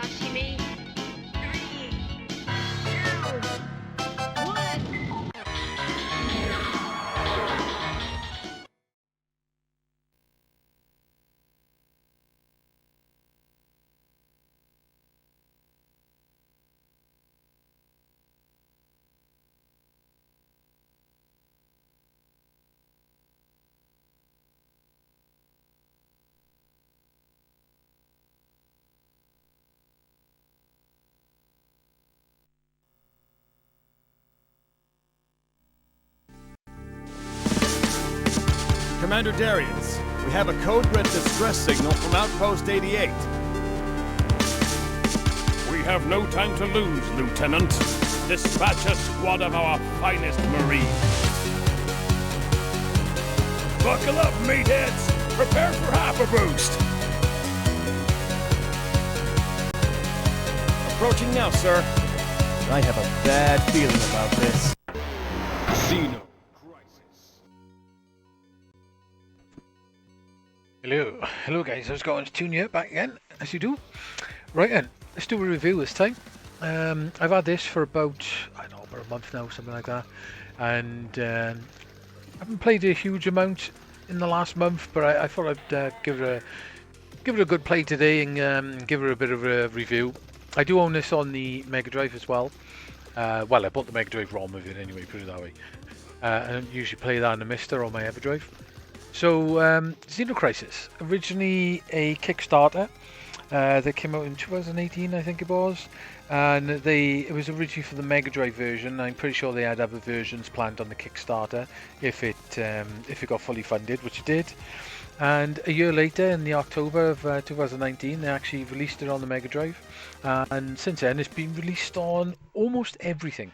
Sashimi. 3, 2, 1. Commander Darius, we have a code-red distress signal from Outpost 88. We have no time to lose, Lieutenant. Dispatch a squad of our finest Marines. Buckle up, meatheads! Prepare for half a boost! Approaching now, sir. I have a bad feeling about this. Xeno. Hello guys, how's it going? It's Tune here, back again, as you do. Right then, let's do a review this time. I've had this for about, I don't know, about a month now, something like that. And I haven't played a huge amount in the last month, but I thought I'd give it a good play today and give it a bit of a review. I do own this on the Mega Drive as well. Well, I bought the Mega Drive ROM of it anyway, put it that way. I don't usually play that on the Mister or my Everdrive. So, Xeno Crisis, originally a Kickstarter. They came out in 2018, I think it was, and it was originally for the Mega Drive version. I'm pretty sure they had other versions planned on the Kickstarter if it got fully funded, which it did. And a year later, in the October of 2019, they actually released it on the Mega Drive, and since then it's been released on almost everything.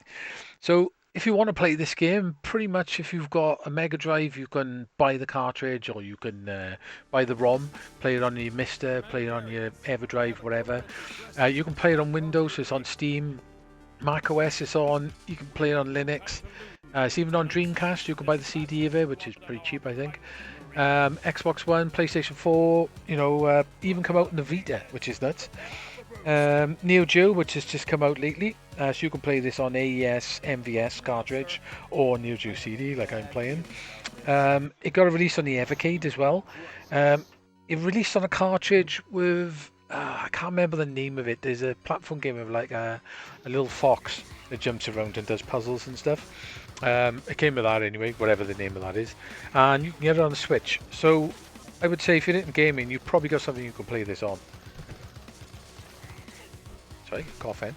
So, if you want to play this game, pretty much if you've got a Mega Drive, you can buy the cartridge or you can buy the ROM, play it on your Mister, play it on your Everdrive, whatever. You can play it on Windows, it's on Steam, Mac OS it's on, you can play it on Linux. It's even on Dreamcast, you can buy the CD of it, which is pretty cheap, I think. Xbox One, PlayStation 4, even come out in the Vita, which is nuts. NeoGeo, which has just come out lately, so you can play this on AES, MVS cartridge or NeoGeo CD like I'm playing. It got a release on the Evercade as well. It released on a cartridge with I can't remember the name of it. There's a platform game of like a little fox that jumps around and does puzzles and stuff. It came with that anyway, whatever the name of that is, and you can get it on the Switch. So I would say if you're into gaming, you've probably got something you can play this on. Sorry, coughing.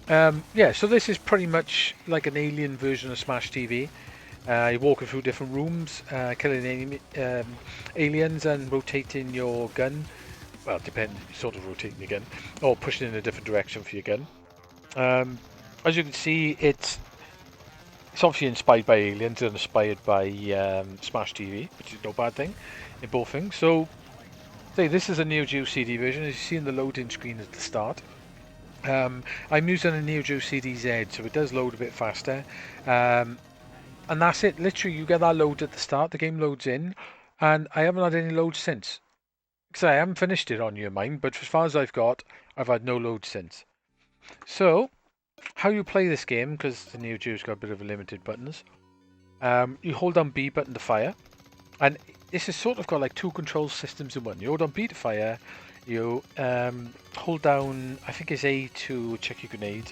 Yeah, so this is pretty much like an alien version of Smash TV. You're walking through different rooms, killing aliens and rotating your gun. Well, depending, sort of rotating your gun, or pushing in a different direction for your gun. As you can see, it's obviously inspired by aliens and inspired by Smash TV, which is no bad thing in both things. So, say this is a NeoGeo CD version, as you see in the loading screen at the start. I'm using a NeoGeo CD-Z, so it does load a bit faster. And that's it, literally you get that load at the start, the game loads in, and I haven't had any loads since. Because I haven't finished it on your mind, but as far as I've got, I've had no loads since. So, how you play this game, because the NeoGeo's got a bit of a limited buttons, you hold down B button to fire, and this has sort of got like two control systems in one. You hold on B to fire, you hold down, I think it's A to chuck your grenade,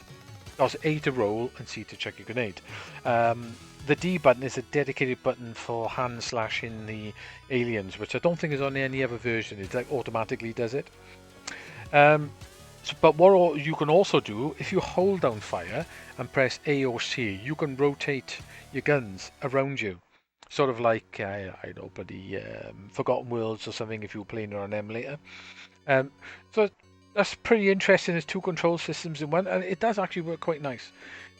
or it's A to roll and C to chuck your grenade. The D button is a dedicated button for hand slashing the aliens, which I don't think is on any other version. It like automatically does it. But what you can also do, if you hold down fire and press A or C, you can rotate your guns around you. Sort of like, I don't know, bloody Forgotten Worlds or something if you were playing it on an emulator. So that's pretty interesting. There's two control systems in one, and it does actually work quite nice.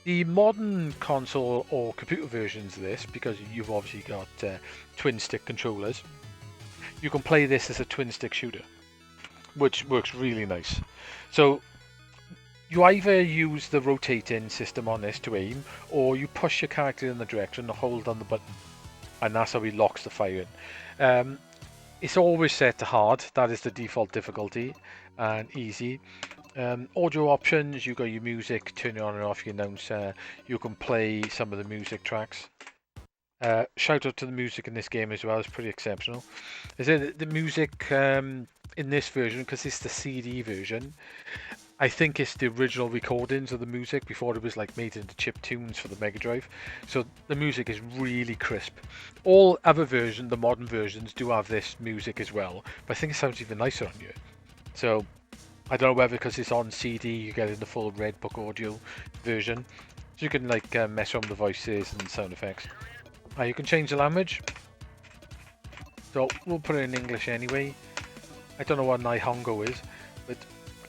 The modern console or computer versions of this, because you've obviously got twin stick controllers, you can play this as a twin stick shooter, which works really nice. So you either use the rotating system on this to aim, or you push your character in the direction and hold on the button, and that's how he locks the fire in. It's always set to hard, that is the default difficulty, and easy. Audio options, you got your music, turn it on and off, your announcer. You can play some of the music tracks. Shout out to the music in this game as well, it's pretty exceptional. Is it the music in this version, because it's the CD version, I think it's the original recordings of the music before it was like made into chip tunes for the Mega Drive. So the music is really crisp. All other versions, the modern versions, do have this music as well, but I think it sounds even nicer on here. So I don't know whether because it's on CD you get in the full Red Book audio version, so you can like mess around with the voices and sound effects. You can change the language, so we'll put it in English anyway. I don't know what Nihongo is, but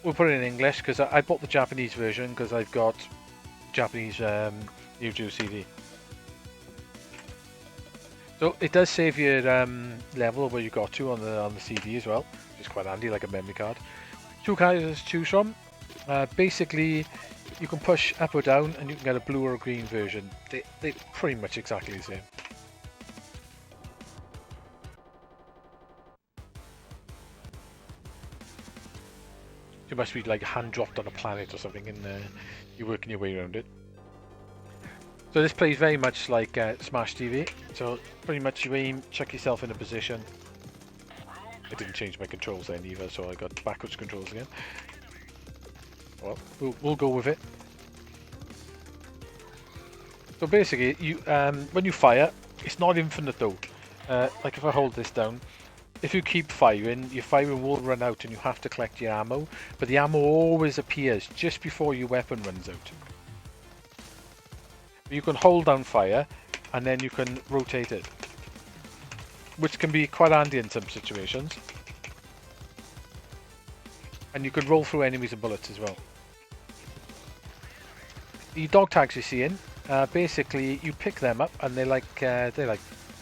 we'll put it in English because I bought the Japanese version because I've got Japanese NeoGeo CD. So it does save your level where you got to on the CD as well, which is quite handy, like a memory card. 2 characters to choose from. Basically, you can push up or down, and you can get a blue or a green version. They're pretty much exactly the same. You must be like hand dropped on a planet or something, and you're working your way around it. So this plays very much like Smash TV. So pretty much you aim, chuck yourself in a position. I didn't change my controls then either, so I got backwards controls again. Well, we'll go with it. So basically, you when you fire, it's not infinite though. Like if I hold this down, if you keep firing, your firing will run out and you have to collect your ammo. But the ammo always appears just before your weapon runs out. You can hold down fire, and then you can rotate it, which can be quite handy in some situations. And you can roll through enemies and bullets as well. The dog tags you're seeing, basically you pick them up, and they're like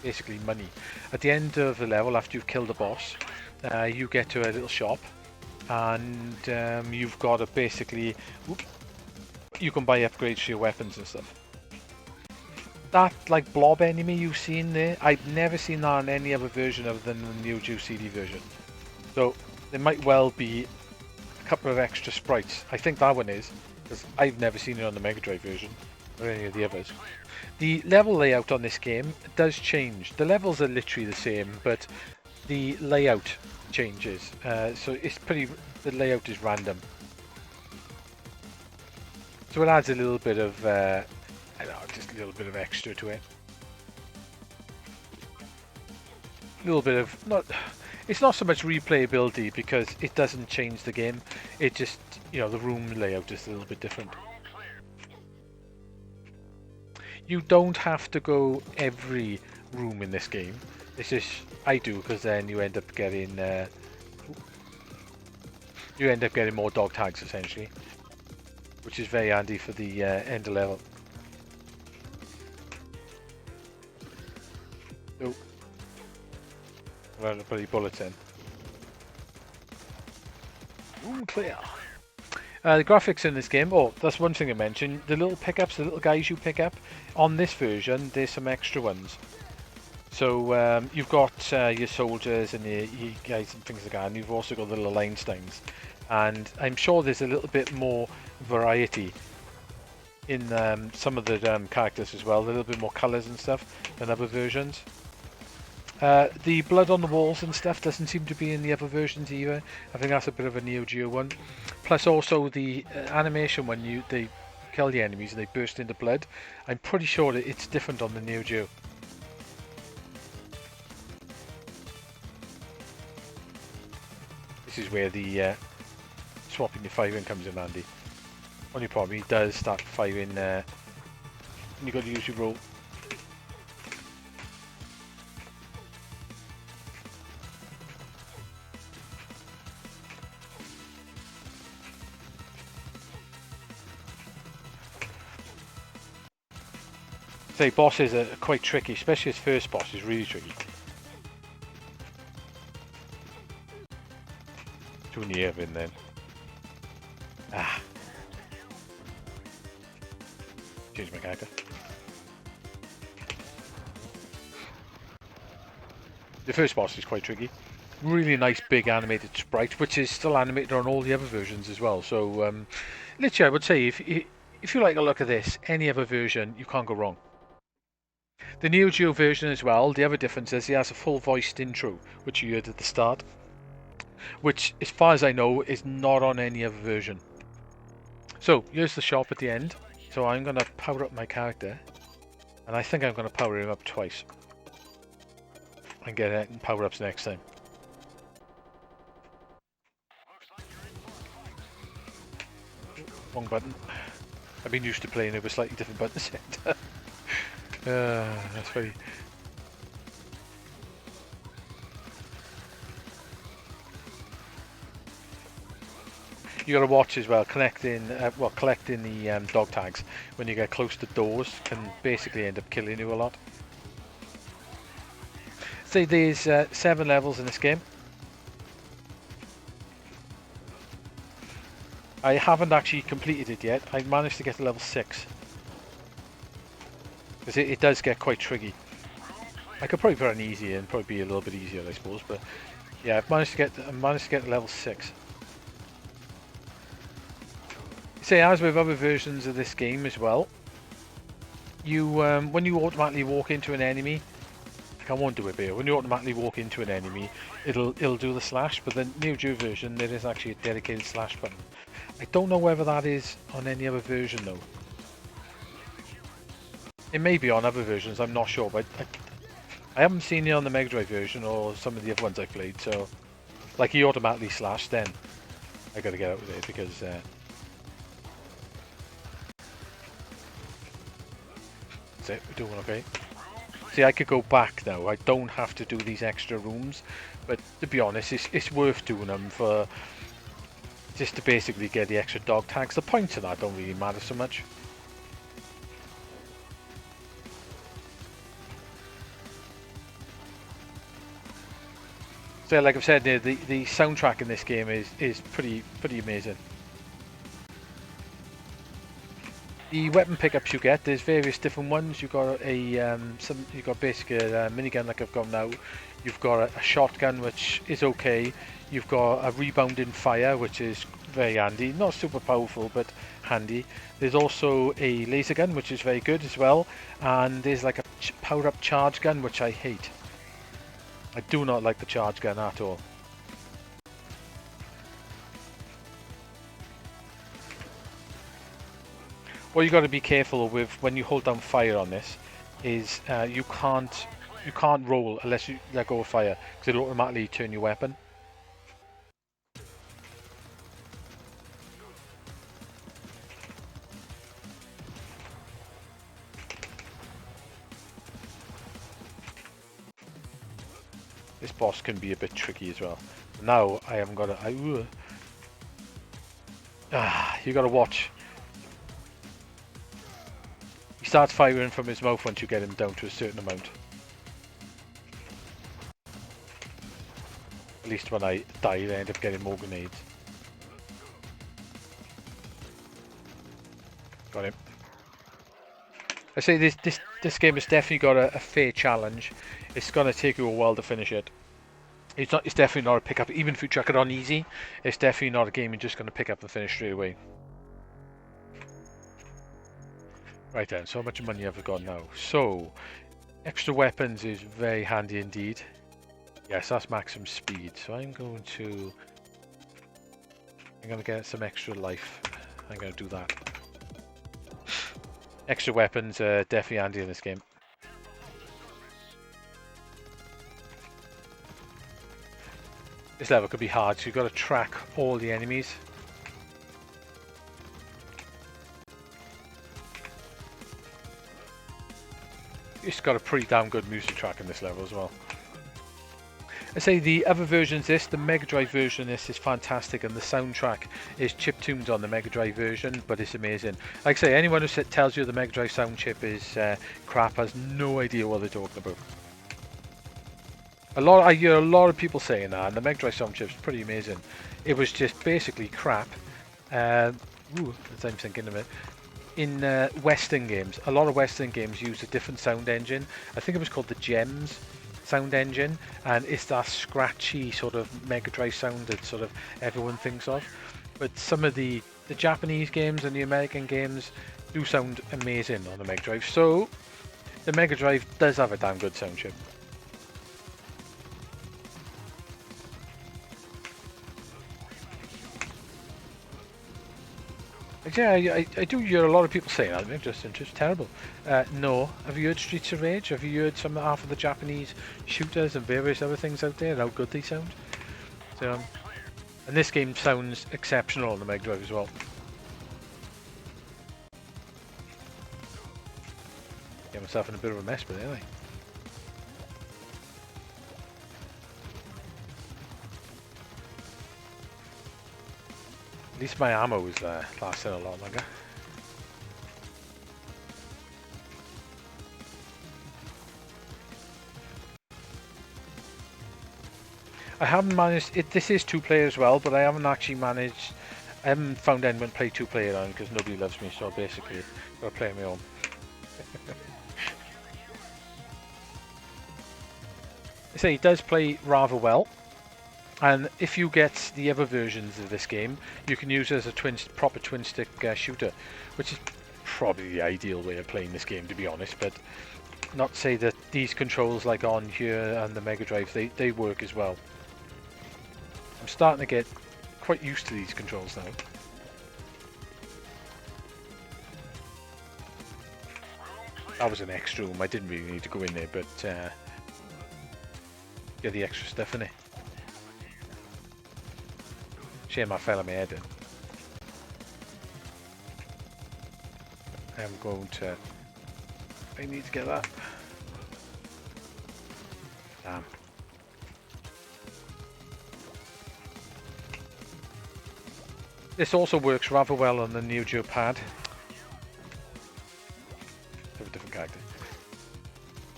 basically money. At the end of the level, after you've killed the boss, you get to a little shop, and you've got to basically you can buy upgrades for your weapons and stuff. That like blob enemy you've seen there, I've never seen that on any other version other than the NeoGeo CD version. So there might well be a couple of extra sprites. I think that one is, because I've never seen it on the Mega Drive version or any of the others. The level layout on this game does change. The levels are literally the same, but the layout changes. So it's the layout is random. So it adds a little bit of I don't know, just a little bit of extra to it. A little bit of it's not so much replayability because it doesn't change the game. It just, the room layout is a little bit different. You don't have to go every room in this game. It's just I do, because then you end up getting more dog tags essentially, which is very handy for the end of level. Oh, I'm going to put your bullets in. Room clear. The graphics in this game, that's one thing I mentioned. The little pickups, the little guys you pick up, on this version, there's some extra ones. So you've got your soldiers and your guys and things like that, and you've also got the little Einsteins. And I'm sure there's a little bit more variety in some of the characters as well. A little bit more colours and stuff than other versions. The blood on the walls and stuff doesn't seem to be in the other versions either. I think that's a bit of a NeoGeo one. Plus also the animation when they kill the enemies and they burst into blood. I'm pretty sure that it's different on the NeoGeo. This is where the swapping your firing comes in handy. Only problem, he does start firing and you've got to use your roll. Say bosses are quite tricky, especially his first boss is really tricky. Too near him then. Change my character. The first boss is quite tricky. really nice big animated sprite, which is still animated on all the other versions as well. So literally, I would say if you like a look at this, any other version, you can't go wrong. The NeoGeo version as well, the other difference is he has a full voiced intro, which you heard at the start, which, as far as I know, is not on any other version. So here's the shop at the end. So I'm going to power up my character, and I think I'm going to power him up twice and get power ups next time. Wrong button. I've been used to playing it with slightly different buttons. That's funny. You got to watch as well. Collecting the dog tags when you get close to doors can basically end up killing you a lot. So there's 7 levels in this game. I haven't actually completed it yet. I managed to get to level 6. Because it does get quite tricky. I could probably put an easy in, probably be a little bit easier, I suppose. But yeah, I managed to get to level 6. Say, as with other versions of this game as well, you when you automatically walk into an enemy, like I won't do it here. When you automatically walk into an enemy, it'll do the slash. But the NeoGeo version, there is actually a dedicated slash button. I don't know whether that is on any other version though. It may be on other versions, I'm not sure, but I haven't seen it on the Mega Drive version or some of the other ones I played, so like he automatically slashed, then I gotta get out of it because that's it, we're doing okay. See, I could go back now, I don't have to do these extra rooms, but to be honest, it's worth doing them for just to basically get the extra dog tags. The points of that don't really matter so much. So like I've said, the soundtrack in this game is pretty amazing. The weapon pickups you get, there's various different ones. You've got you've got basically a minigun like I've got now. You've got a shotgun, which is okay. You've got a rebounding fire, which is very handy. Not super powerful, but handy. There's also a laser gun, which is very good as well. And there's like a power-up charge gun, which I hate. I do not like the charge gun at all. What you got to be careful with when you hold down fire on this is you can't roll unless you let go of fire, because it'll automatically turn your weapon. This boss can be a bit tricky as well. Now I haven't got a. You got to watch. He starts firing from his mouth once you get him down to a certain amount. At least when I die, I end up getting more grenades. Got him. I say this game has definitely got a fair challenge. It's gonna take you a while to finish it. It's definitely not a pick up. Even if you chuck it on easy, it's definitely not a game you're just gonna pick up and finish straight away. Right then, so how much money have I got now? So, extra weapons is very handy indeed. Yes, that's maximum speed. So I'm gonna get some extra life. I'm gonna do that. Extra weapons are definitely handy in this game. This level could be hard, so you've got to track all the enemies. It's got a pretty damn good music track in this level as well. I say the other versions, the Mega Drive version, this is fantastic, and the soundtrack is chiptuned on the Mega Drive version, but it's amazing. Like I say, anyone who tells you the Mega Drive sound chip is crap has no idea what they're talking about. I hear a lot of people saying that, and the Mega Drive sound chip is pretty amazing. It was just basically crap. I'm thinking of it. In Western games, a lot of Western games use a different sound engine. I think it was called the Gems sound engine, and it's that scratchy sort of Mega Drive sound that sort of everyone thinks of. But some of the Japanese games and the American games do sound amazing on the Mega Drive. So the Mega Drive does have a damn good sound chip. Yeah, I do hear a lot of people saying that. It's just terrible. No, have you heard Streets of Rage? Have you heard some half of the Japanese shooters and various other things out there? How good they sound. So, and this game sounds exceptional on the Mega Drive as well. Get myself in a bit of a mess, but anyway. At least my ammo is lasting a lot longer. I haven't managed it. This is 2-player as well, but I haven't actually managed. I haven't found anyone play 2-player on because nobody loves me. So basically, I've got to play on my own. I say it does play rather well. And if you get the other versions of this game, you can use it as a proper twin stick shooter, which is probably the ideal way of playing this game, to be honest. But not to say that these controls, like on here and the Mega Drive, they work as well. I'm starting to get quite used to these controls now. That was an extra room. I didn't really need to go in there, but get the extra stuff in it. Shame I fell on my head in. I'm going to... I need to get that. Damn. This also works rather well on the NeoGeo pad. Have a different character.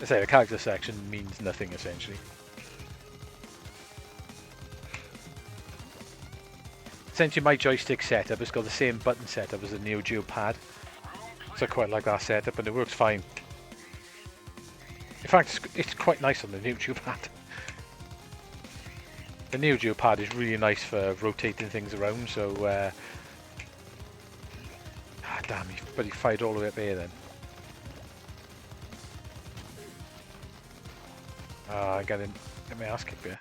I say the character section means nothing essentially. Essentially my joystick setup has got the same button setup as the NeoGeo pad. So I quite like that setup and it works fine. In fact, it's quite nice on the NeoGeo pad. The NeoGeo pad is really nice for rotating things around, so... damn, but he fired all the way up here then. I got my ass kicked here.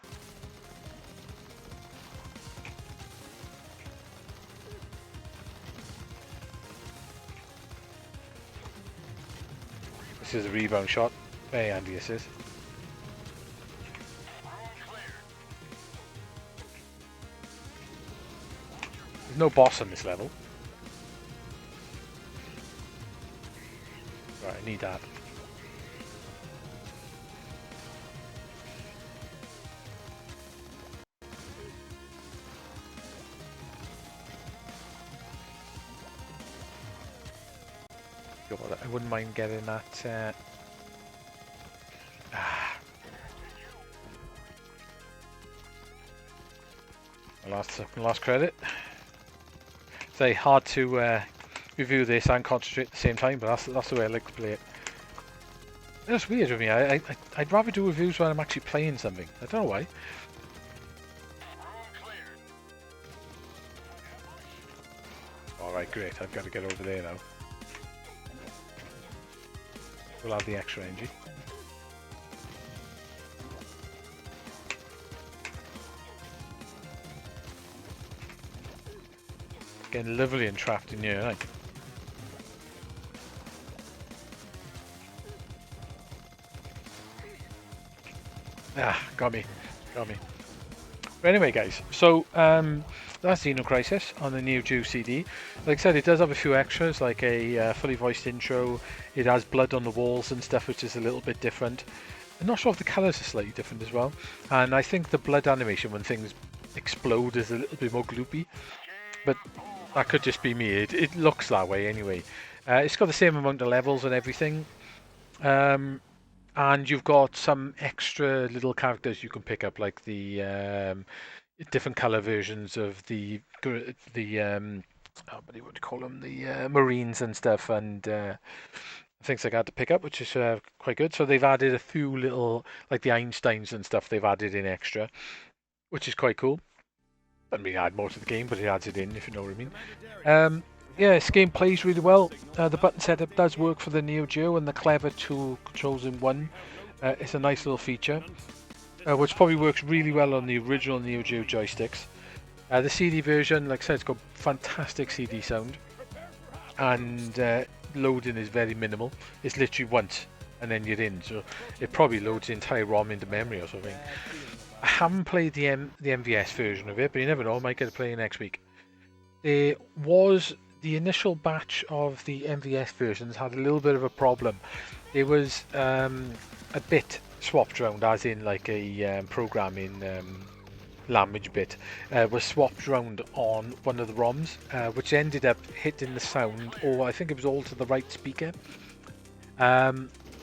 This is a rebound shot. Very handy this is. There's no boss on this level. Right, I need that. God, I wouldn't mind getting that. Last credit. It's hard to review this and concentrate at the same time, but that's the way I like to play it. It's weird with me. I'd rather do reviews when I'm actually playing something. I don't know why. Alright, great. I've got to get over there now. We'll have the extra energy. Getting lovely and trapped in here, like. Got me. But anyway, guys, so that's Xeno Crisis on the NeoGeo CD. Like I said, it does have a few extras, like a fully voiced intro. It has blood on the walls and stuff, which is a little bit different. I'm not sure if the colours are slightly different as well. And I think the blood animation when things explode is a little bit more gloopy. But that could just be me. It looks that way anyway. It's got the same amount of levels and everything. And you've got some extra little characters you can pick up, like the different color versions of the what do you call them, the Marines and stuff, and things like that to pick up, which is quite good. So they've added a few little, like the Einsteins and stuff, they've added in extra, which is quite cool. Doesn't really add more to the game, but it adds it in, if you know what I mean. Yeah, this game plays really well. The button setup does work for the NeoGeo, and the clever two controls in one. It's a nice little feature, which probably works really well on the original NeoGeo joysticks. The CD version, like I said, it's got fantastic CD sound, and loading is very minimal. It's literally once, and then you're in. So it probably loads the entire ROM into memory or something. I haven't played the MVS version of it, but you never know. I might get to play it next week. There was the initial batch of the MVS versions had a little bit of a problem. There was a bit swapped around, as in like a programming language bit was swapped around on one of the ROMs, which ended up hitting the sound, or I think it was all to the right speaker.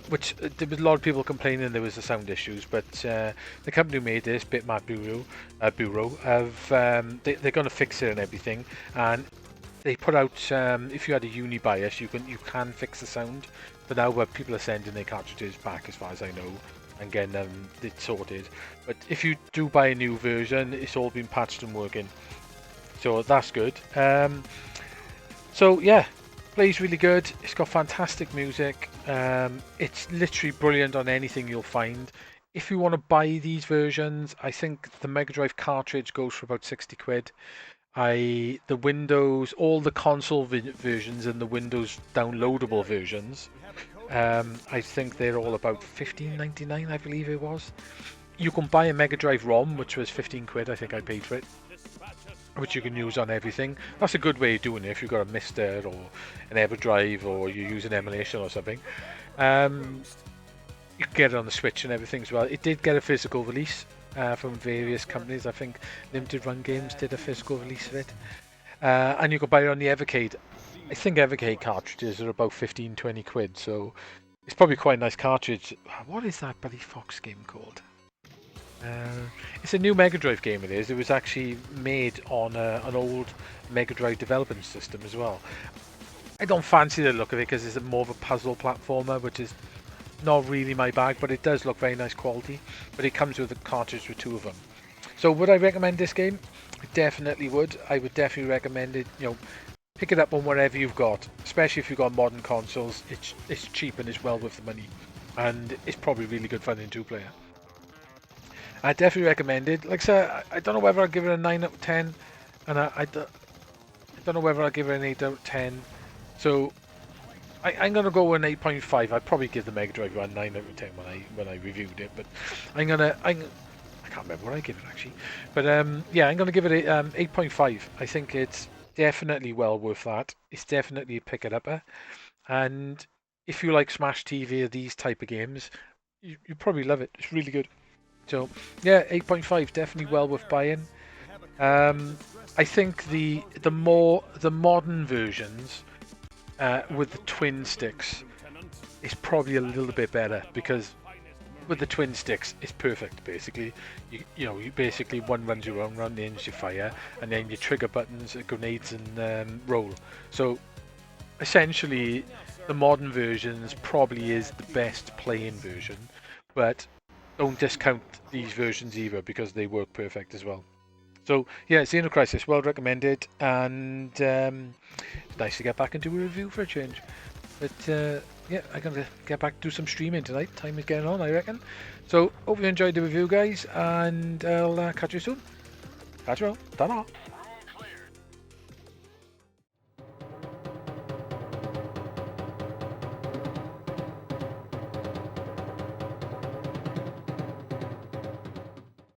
Which there was a lot of people complaining there was the sound issues, but the company who made this, Bitmap Bureau, they're going to fix it and everything. And they put out, if you had a uni bias, you can fix the sound. But now people are sending their cartridges back, as far as I know, and getting it sorted. But if you do buy a new version, it's all been patched and working, so that's good. So yeah. Plays really good. It's got fantastic music. It's literally brilliant on anything you'll find. If you want to buy these versions, I think the Mega Drive cartridge goes for about 60 quid. The Windows, all the console versions and the Windows downloadable versions, I think they're all about $15.99, I believe it was. You can buy a Mega Drive ROM, which was 15 quid, I think I paid for it, which you can use on everything. That's a good way of doing it if you've got a Mister or an EverDrive, or you're using emulation or something. You can get it on the Switch and everything as well. It did get a physical release from various companies. I think Limited Run Games did a physical release of it. And you can buy it on the Evercade. I think Evercade cartridges are about 15-20 quid, so it's probably quite a nice cartridge. What is that Buddy Fox game called? It's a new Mega Drive game. It is. It was actually made on an old Mega Drive development system as well. I don't fancy the look of it because it's more of a puzzle platformer, which is not really my bag, but it does look very nice quality. But it comes with a cartridge with two of them. So would I recommend this game? I definitely would. I would definitely recommend it. You know, pick it up on whatever you've got, especially if you've got modern consoles. It's cheap and it's well worth the money, and it's probably really good fun in two-player. I definitely recommend it. Like I said, I don't know whether I'll give it a 9 out of 10, and I don't know whether I'll give it an 8 out of 10. So I'm gonna go with an 8.5. I'd probably give the Mega Drive a 9 out of 10 when I reviewed it, but I can't remember what I give it actually. But yeah, I'm gonna give it a 8.5. I think it's definitely well worth that. It's definitely a pick it upper, and if you like Smash TV or these type of games, you probably love it. It's really good. So yeah, 8.5, definitely well worth buying. I think the modern versions with the twin sticks is probably a little bit better, because with the twin sticks it's perfect. Basically, you basically one runs your own, run in, you fire, and then your trigger buttons, grenades, and roll. So essentially, the modern versions probably is the best playing version, but don't discount these versions either, because they work perfect as well. So yeah, Xeno Crisis, well recommended, and it's nice to get back into a review for a change. But yeah, I'm gonna get back to do some streaming tonight. Time is getting on, I reckon. So hope you enjoyed the review, guys, and I'll catch you soon. Catch you all. Ta-da!